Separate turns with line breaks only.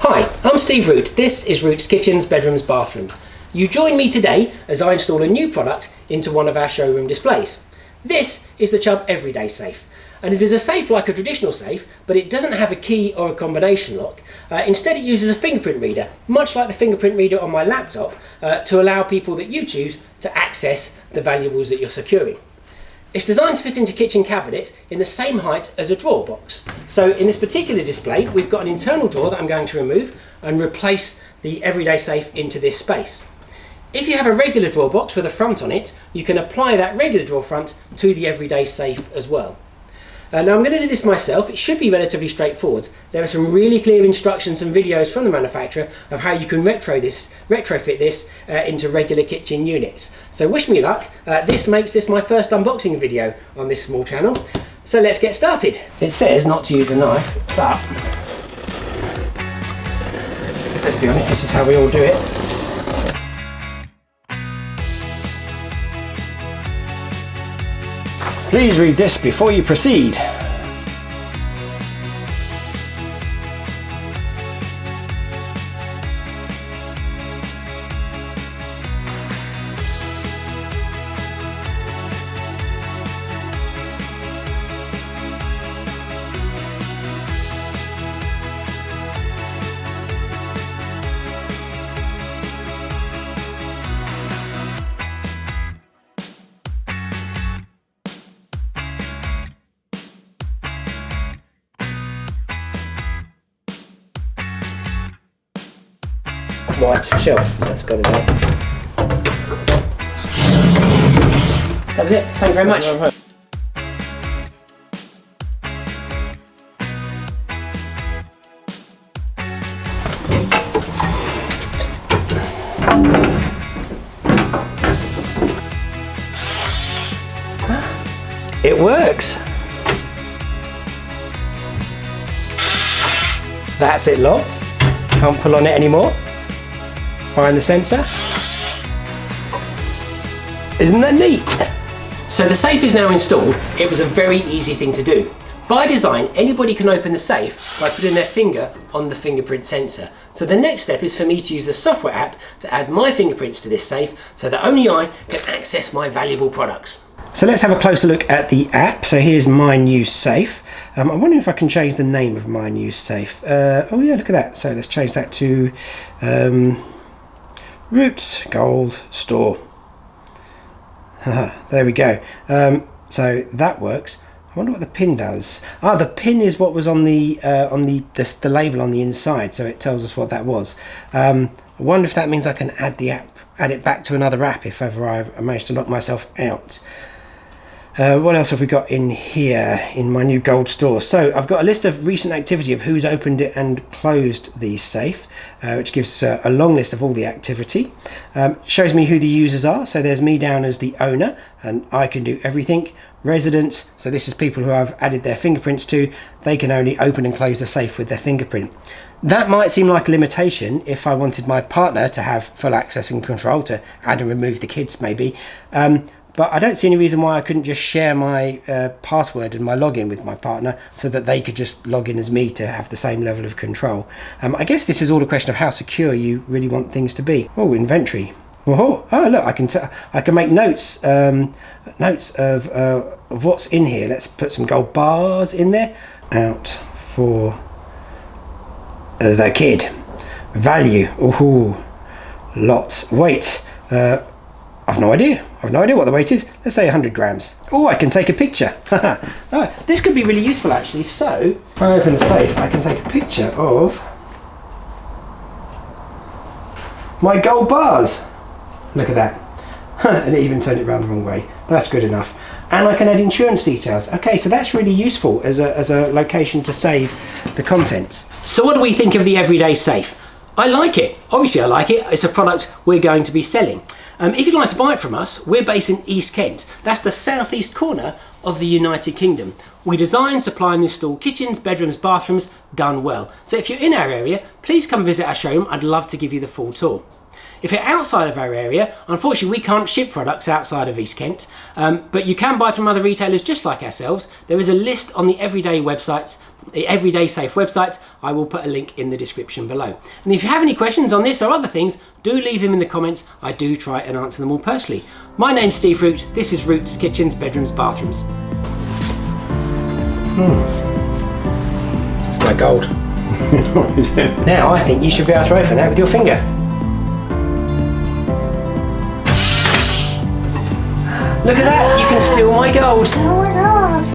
Hi, I'm Steve Root. This is Root's Kitchens, Bedrooms, Bathrooms. You join me today as I install a new product into one of our showroom displays. This is the Chubb Everyday Safe, and it is a safe like a traditional safe, but it doesn't have a key or a combination lock. Instead it uses a fingerprint reader, much like the fingerprint reader on my laptop, to allow people that you choose to access the valuables that you're securing. It's designed to fit into kitchen cabinets in the same height as a drawer box. So in this particular display, we've got an internal drawer that I'm going to remove and replace the Everyday Safe into this space. If you have a regular drawer box with a front on it, you can apply that regular drawer front to the Everyday Safe as well. Now I'm going to do this myself. It should be relatively straightforward. There are some really clear instructions and videos from the manufacturer of how you can retrofit this into regular kitchen units. So wish me luck. This makes this my first unboxing video on this small channel. So let's get started. It says not to use a knife, but let's be honest, this is how we all do it. Please read this before you proceed. White shelf, that's got it there. That was it, thank you very much. It works. That's it locked. Can't pull on it anymore. Find the sensor. Isn't that neat? So the safe is now installed. It was a very easy thing to do. By design, anybody can open the safe by putting their finger on the fingerprint sensor. So the next step is for me to use the software app to add my fingerprints to this safe so that only I can access my valuable products. So let's have a closer look at the app. So here's My New Safe. I'm wondering if I can change the name of My New Safe. Oh yeah, look at that. So let's change that to Root Gold Store. There we go. So that works. I wonder what the pin does. Ah, the pin is what was on the label on the inside, so it tells us what that was. I wonder if that means I can add it back to another app if ever I manage to lock myself out. What else have we got in here in my new gold store? So I've got a list of recent activity of who's opened it and closed the safe, which gives a long list of all the activity. Shows me who the users are. So there's me down as the owner, and I can do everything. Residents, so this is people who I've added their fingerprints to. They can only open and close the safe with their fingerprint. That might seem like a limitation if I wanted my partner to have full access and control to add and remove the kids maybe. But I don't see any reason why I couldn't just share my password and my login with my partner so that they could just log in as me to have the same level of control. I guess this is all a question of how secure you really want things to be. Oh, inventory. Oh look, I can make notes of what's in here. Let's put some gold bars in there. Out for the kid. Value. Ooh, lots. Weight. I've no idea what the weight is. Let's say 100 grams. Oh, I can take a picture. Oh, this could be really useful actually. So, if I open the safe, I can take a picture of my gold bars. Look at that. And it even turned it around the wrong way. That's good enough. And I can add insurance details. Okay, so that's really useful as a location to save the contents. So what do we think of the Everyday Safe? I like it. Obviously I like it. It's a product we're going to be selling. If you'd like to buy it from us, we're based in East Kent. That's the southeast corner of the United Kingdom. We design, supply and install kitchens, bedrooms, bathrooms done well. So if you're in our area, please come visit our showroom. I'd love to give you the full tour. If you're outside of our area, unfortunately we can't ship products outside of East Kent, but you can buy from other retailers just like ourselves. There is a list on the Everyday websites, the Everyday Safe website. I will put a link in the description below. And if you have any questions on this or other things, do leave them in the comments. I do try and answer them all personally. My name's Steve Root. This is Root's Kitchens, Bedrooms, Bathrooms. It's my gold. Now I think you should be able to open that with your finger. Look at that, you can steal my gold.